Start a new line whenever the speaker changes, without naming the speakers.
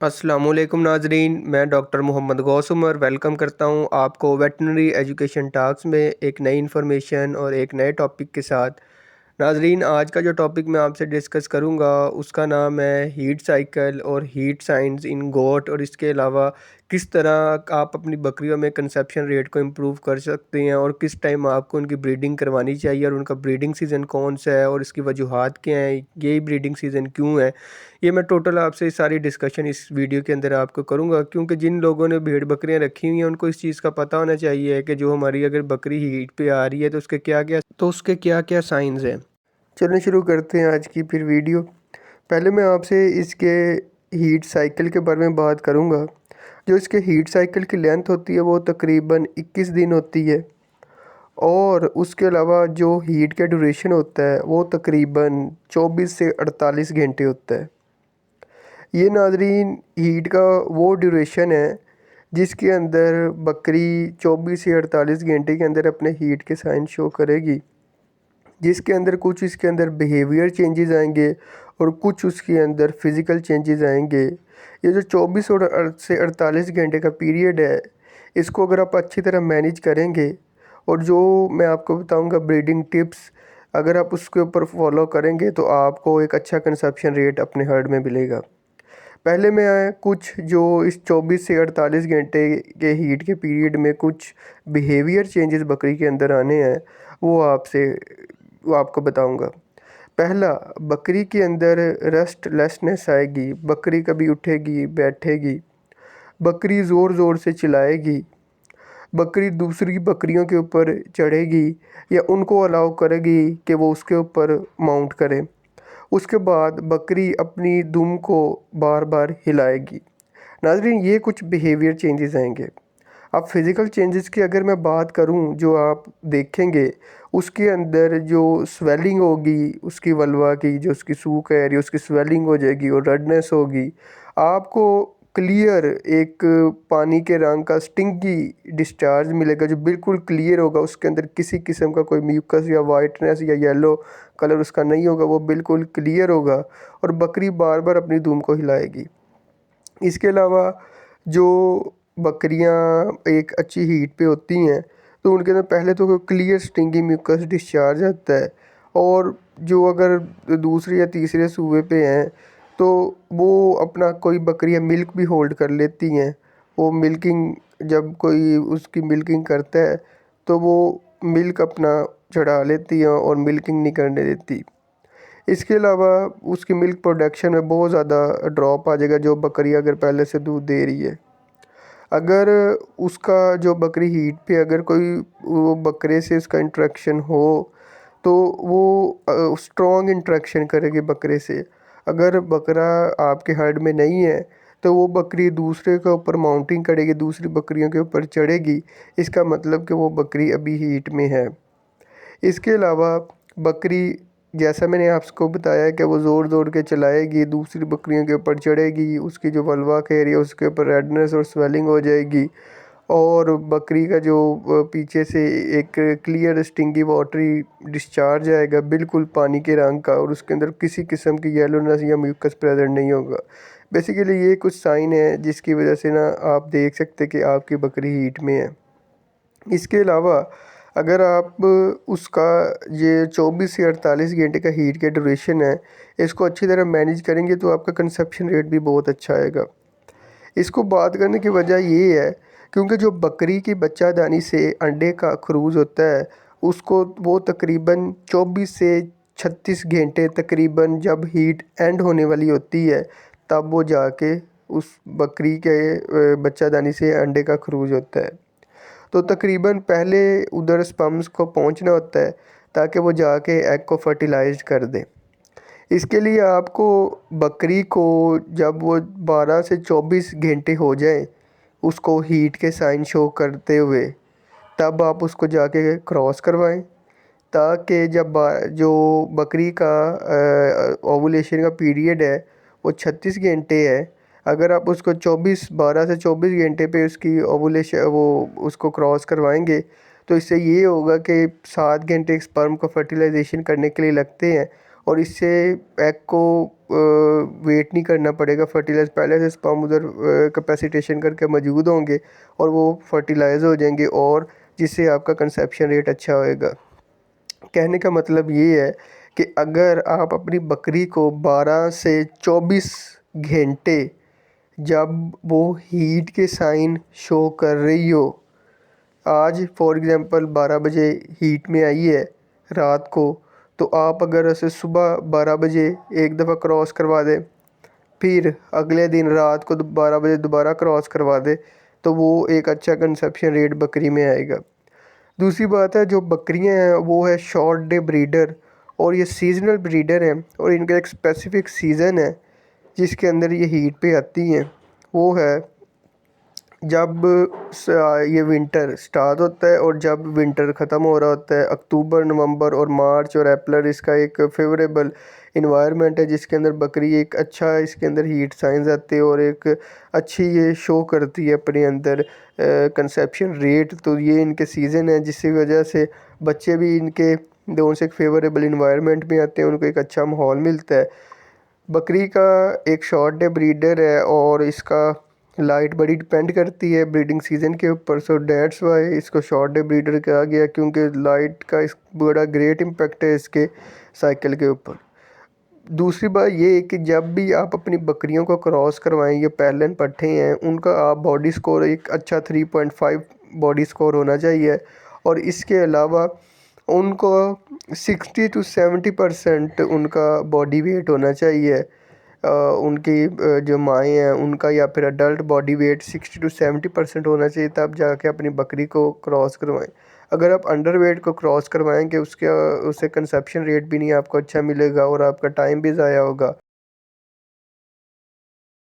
अस्सलामुअलैकुम नाजरीन, मैं डॉक्टर मोहम्मद गौस उमर वेलकम करता हूं आपको वेटनरी एजुकेशन टॉक्स में एक नई इन्फॉर्मेशन और एक नए टॉपिक के साथ। नाजरीन, आज का जो टॉपिक मैं आपसे डिस्कस करूंगा उसका नाम है हीट साइकिल और हीट साइंस इन गोट, और इसके अलावा किस तरह आप अपनी बकरियों में कंसेप्शन रेट को इम्प्रूव कर सकते हैं और किस टाइम आपको उनकी ब्रीडिंग करवानी चाहिए और उनका ब्रीडिंग सीज़न कौन सा है और इसकी वजूहात क्या हैं, यही ब्रीडिंग सीज़न क्यों है। ये मैं टोटल आपसे सारी डिस्कशन इस वीडियो के अंदर आपको करूंगा, क्योंकि जिन लोगों ने भेड़ बकरियां रखी हुई हैं उनको इस चीज़ का पता होना चाहिए कि जो हमारी अगर बकरी हीट पे आ रही है तो उसके क्या क्या साइंस हैं। चलिए शुरू करते हैं आज की फिर वीडियो। पहले मैं आपसे इसके हीट साइकिल के बारे में बात करूंगा। जो इसके हीट साइकिल की लेंथ होती है वो तकरीबन 21 दिन होती है, और उसके अलावा जो हीट का ड्यूरेशन होता है वो तकरीबन 24 से 48 घंटे होता है। ये नाजरीन हीट का वो ड्यूरेशन है जिसके अंदर बकरी 24 से 48 घंटे के अंदर अपने हीट के साइन शो करेगी, जिसके अंदर कुछ इसके अंदर बिहेवियर चेंजेस आएंगे और कुछ उसके अंदर फिज़िकल चेंजेस आएंगे। ये जो 24 से 48 घंटे का पीरियड है, इसको अगर आप अच्छी तरह मैनेज करेंगे और जो मैं आपको बताऊंगा ब्रीडिंग टिप्स, अगर आप उसके ऊपर फॉलो करेंगे तो आपको एक अच्छा कंसेप्शन रेट अपने हर्ड में मिलेगा। पहले मैं कुछ जो इस 24 से 48 घंटे के हीट के पीरियड में कुछ बिहेवियर चेंजेस बकरी के अंदर आने हैं वो आपको बताऊंगा। पहला, बकरी के अंदर रेस्टलेसनेस आएगी, बकरी कभी उठेगी बैठेगी, बकरी ज़ोर ज़ोर से चिल्लाएगी, बकरी दूसरी बकरियों के ऊपर चढ़ेगी या उनको अलाउ करेगी कि वो उसके ऊपर माउंट करें। उसके बाद बकरी अपनी दुम को बार बार हिलाएगी। नाज़रीन, ये कुछ बिहेवियर चेंजेस आएंगे। अब फिज़िकल चेंजेस की अगर मैं बात करूं, जो आप देखेंगे उसके अंदर जो स्वेलिंग होगी उसकी वल्वा की, जो उसकी सूख है एरिया उसकी स्वेलिंग हो जाएगी और रेडनेस होगी। आपको क्लियर एक पानी के रंग का स्टिंगी डिस्चार्ज मिलेगा जो बिल्कुल क्लियर होगा, उसके अंदर किसी किस्म का कोई म्यूकस या वाइटनेस या येलो कलर उसका नहीं होगा, वो बिल्कुल क्लियर होगा और बकरी बार बार अपनी दूम को हिलाएगी। इसके अलावा जो बकरियां एक अच्छी हीट पे होती हैं तो उनके अंदर पहले तो क्लियर स्टिंगी म्यूकस डिस्चार्ज आता है, और जो अगर दूसरे या तीसरे सूबे पे हैं तो वो अपना कोई बकरियां मिल्क भी होल्ड कर लेती हैं। वो मिल्किंग, जब कोई उसकी मिल्किंग करता है तो वो मिल्क अपना चढ़ा लेती हैं और मिल्किंग नहीं करने देती। इसके अलावा उसकी मिल्क प्रोडक्शन में बहुत ज़्यादा ड्रॉप आ जाएगा जो बकरी अगर पहले से दूध दे रही है। अगर उसका जो बकरी हीट पे अगर कोई वो बकरे से उसका इंटरेक्शन हो तो वो स्ट्रॉन्ग इंटरेक्शन करेगी बकरे से। अगर बकरा आपके हर्ड में नहीं है तो वो बकरी दूसरे के ऊपर माउंटिंग करेगी, दूसरी बकरियों के ऊपर चढ़ेगी, इसका मतलब कि वो बकरी अभी हीट में है। इसके अलावा बकरी, जैसा मैंने आपको बताया कि वो ज़ोर ज़ोर के चलाएगी, दूसरी बकरियों के ऊपर चढ़ेगी, उसकी जो वल्वा का एरिया उसके ऊपर रेडनेस और स्वेलिंग हो जाएगी, और बकरी का जो पीछे से एक क्लियर स्टिंगी वाटरी डिस्चार्ज आएगा बिल्कुल पानी के रंग का, और उसके अंदर किसी किस्म की येलोनेस या म्यूकस प्रेजेंट नहीं होगा। बेसिकली ये कुछ साइन है जिसकी वजह से ना आप देख सकते कि आपकी बकरी हीट में है। इसके अलावा अगर आप उसका ये 24 से 48 घंटे का हीट का ड्यूरेशन है, इसको अच्छी तरह मैनेज करेंगे तो आपका कंसेप्शन रेट भी बहुत अच्छा आएगा। इसको बात करने की वजह ये है क्योंकि जो बकरी की बच्चादानी से अंडे का खरूज होता है उसको वो तकरीबन 24 से 36 घंटे तकरीबन जब हीट एंड होने वाली होती है तब वो जाके उस बकरी के बच्चादानी से अंडे का खरूज होता है। तो तकरीबन पहले उधर स्पर्म्स को पहुंचना होता है ताकि वो जाके एग को फर्टिलाइज कर दे। इसके लिए आपको बकरी को जब वो 12 से 24 घंटे हो जाए उसको हीट के साइन शो करते हुए, तब आप उसको जाके क्रॉस करवाएं, ताकि जब जो बकरी का ओवुलेशन का पीरियड है वो 36 घंटे है, अगर आप उसको 12 से 24 घंटे पे उसकी ओवुलेशन वो उसको क्रॉस करवाएंगे तो इससे ये होगा कि 7 घंटे स्पर्म को फर्टिलाइजेशन करने के लिए लगते हैं, और इससे एग को वेट नहीं करना पड़ेगा फर्टिलाइज, पहले से स्पर्म उधर कैपेसिटेशन करके मौजूद होंगे और वो फर्टिलाइज हो जाएंगे, और जिससे आपका कंसेप्शन रेट अच्छा होएगा। कहने का मतलब ये है कि अगर आप अपनी बकरी को 12 से 24 घंटे जब वो हीट के साइन शो कर रही हो, आज फॉर एग्ज़ाम्पल 12 बजे हीट में आई है रात को, तो आप अगर उसे सुबह 12 बजे एक दफ़ा क्रॉस करवा दें, फिर अगले दिन रात को 12 बजे दोबारा क्रॉस करवा दे, तो वो एक अच्छा कंसेप्शन रेट बकरी में आएगा। दूसरी बात है, जो बकरियां हैं वो है शॉर्ट डे ब्रीडर, और ये सीजनल ब्रीडर हैं, और इनका एक स्पेसिफिक सीज़न है जिसके अंदर ये हीट पे आती हैं। वो है जब ये विंटर स्टार्ट होता है और जब विंटर ख़त्म हो रहा होता है। अक्टूबर, नवंबर और मार्च और अप्रैल इसका एक फेवरेबल इन्वायरमेंट है जिसके अंदर बकरी एक अच्छा, इसके अंदर हीट साइंस आते हैं और एक अच्छी ये शो करती है अपने अंदर कंसेप्शन रेट। तो ये इनके सीज़न है जिसकी वजह से बच्चे भी इनके दोनों से एक फेवरेबल इन्वायरमेंट में आते हैं, उनको एक अच्छा माहौल मिलता है। बकरी का एक शॉर्ट डे ब्रीडर है और इसका लाइट बड़ी डिपेंड करती है ब्रीडिंग सीज़न के ऊपर। सो डेट्स वाई इसको शॉर्ट डे ब्रीडर कहा गया, क्योंकि लाइट का इस बड़ा ग्रेट इम्पैक्ट है इसके साइकिल के ऊपर। दूसरी बात ये है कि जब भी आप अपनी बकरियों को क्रॉस करवाएं, ये पैलन पट्ठे हैं, उनका आप बॉडी स्कोर एक अच्छा 3.5 बॉडी स्कोर होना चाहिए, और इसके अलावा उनको 60 to 70% उनका बॉडी वेट होना चाहिए। उनकी जो माएँ हैं उनका या फिर अडल्ट बॉडी वेट 60 to 70% होना चाहिए, तब जाके अपनी बकरी को क्रॉस करवाएं। अगर आप अंडर वेट को क्रॉस करवाएंगे उसके उससे कंसेप्शन रेट भी नहीं आपको अच्छा मिलेगा और आपका टाइम भी ज़ाया होगा।